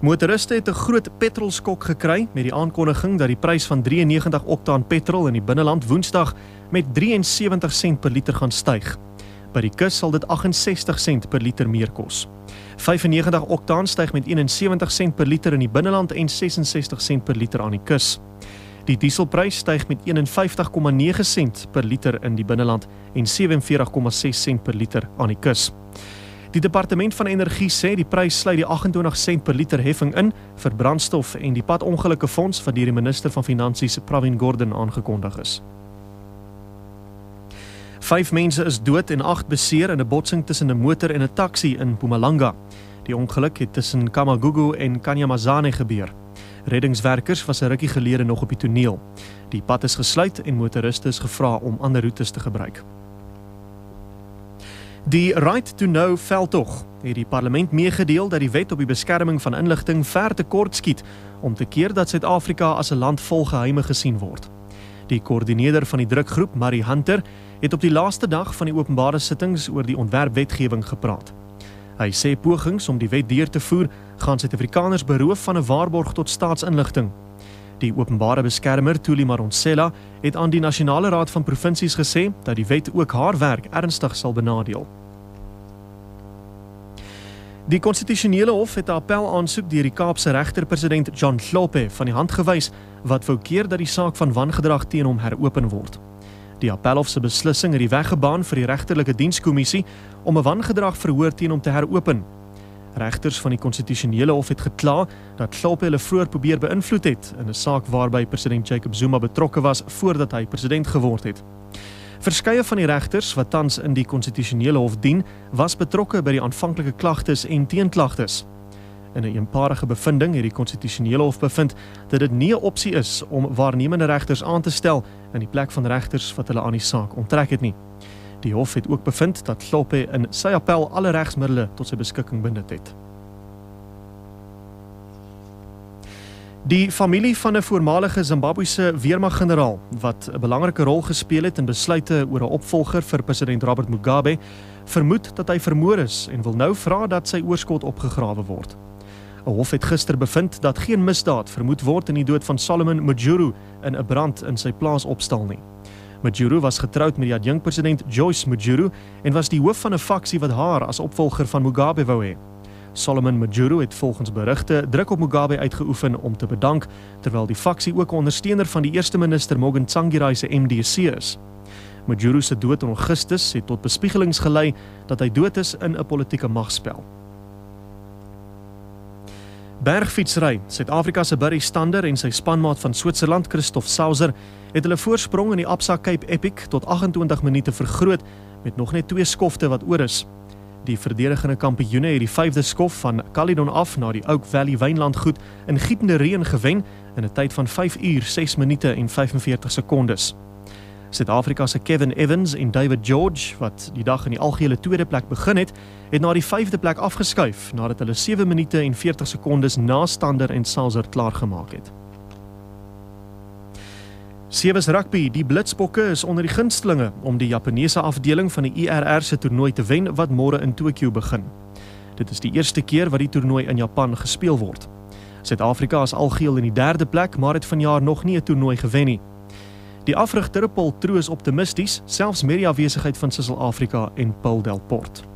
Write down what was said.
Motoriste het 'n groot petrolskok gekry met die aankondiging dat die prys van 93 oktaan petrol in die binneland Woensdag met 73 sent per liter gaan styg. By die kus sal dit 68 sent per liter meer kos. 95 oktaan styg met 71 sent per liter in die binneland en 66 sent per liter aan die kus. Die dieselprys styg met 51,9 sent per liter in die binneland en 47,6 sent per liter aan die kus. Die Departement van Energie sê die prys sluit die 28 sent per liter heffing in vir brandstof en die padongelukkefonds wat deur die minister van Finansies Pravin Gordhan aangekondig is. 5 mense is dood en 8 beseer in 'n botsing tussen 'n motor en 'n taxi in Mpumalanga. Die ongeluk het tussen Kamagugu en Kanyamazane gebeur. Reddingswerkers was 'n rukkie gelede nog op die toneel. Die pad is gesluit en motoriste is gevra om ander roetes te gebruik. Die Right to Know veldtog het die parlement meegedeel dat die wet op die beskerming van inligting ver te kort skiet om te keer dat Suid-Afrika as 'n land vol geheime gesien word. Die koördineerder van die drukgroep, Marie Hunter, het op die laaste dag van die openbare sittings oor die ontwerpwetgewing gepraat. Hy sê pogings om die wet deur te voer gaan Suid-Afrikaners beroof van 'n waarborg tot staatsinligting. Die openbare beskermer, Thuli Maronsela, het aan die Nasionale Raad van Provinsies gesê dat die wet ook haar werk ernstig sal benadeel. Die Konstitusionele Hof het 'n appelaansoek deur die Kaapse regter-president John Hlophe van die hand gewys wat wou keer dat die saak van wangedrag teen hom heropen word. Die appelhof se beslissing het die weg gebaan vir die regterlike dienskommissie om 'n wangedrag verhoor teen hom te heropen. Regters van die Konstitusionele Hof het gekla dat Hlophe hulle vroeër probeer beïnvloed het in 'n saak waarby president Jacob Zuma betrokke was voordat hy president geword het. Verskeie van die regters wat tans in die Konstitusionele Hof dien, was betrokke by die aanvanklike klagtes en teenklagtes. In 'n eenparige bevinding het die Konstitusionele Hof bevind dat dit nie 'n opsie is om waarnemende regters aan te stel in die plek van regters wat hulle aan die saak onttrek het nie. Die hof het ook bevind dat Hlophe in sy appel alle regsmiddele tot sy beskikking benut het. Die familie van 'n voormalige Zimbabwese weermaggeneraal wat 'n belangrike rol gespeel het in besluite oor 'n opvolger vir president Robert Mugabe, vermoed dat hy vermoor is en wil nou vra dat sy oorskot opgegrawe word. 'n Hof het gister bevind dat geen misdaad vermoed word in die dood van Solomon Mujuru in 'n brand in sy plaasopstal nie. Mujuru was getroud met die adjunkpresident Joyce Mujuru en was die hoof van 'n faksie wat haar as opvolger van Mugabe wou hê. Solomon Mujuru het volgens berigte druk op Mugabe uitgeoefen om te bedank, terwyl die faksie ook 'n ondersteuner van die eerste minister Morgan Tsvangirai se MDC is. Mujuru se dood in Augustus het tot bespiegelings gelei dat hy dood is in 'n politieke magspel. Bergfietsry. Suid-Afrika se Barry Stander en sy spanmaat van Switserland, Christoph Sauser, het hulle voorsprong in die Absa Cape Epic tot 28 minute vergroot met nog net 2 skofte wat oor is. Die verdedigende kampioene het die 5de skof van Caledon af na die Oak Valley wynlandgoed in gietende reën gewen in 'n tyd van 5 uur, 6 minute en 45 sekondes. Suid-Afrika se Kevin Evans en David George, wat die dag in die algehele tweede plek begin het na die 5de plek afgeskuif nadat hulle 7 minute en 40 sekondes na Stander en Sauser klaargemaak het. Sevens Rugby, die Blitsbokke is onder die gunstelinge om die Japaneese afdeling van die IRR se toernooi te wen wat môre in Tokio begin. Dit is die eerste keer wat die toernooi in Japan gespeel word. Suid-Afrika is algeheel in die 3de plek, maar het vanjaar nog nie 'n toernooi gewen nie. Die afrigter Paul Troo is optimisties, selfs met die afwesigheid van Suid-Afrika en Paul Delport.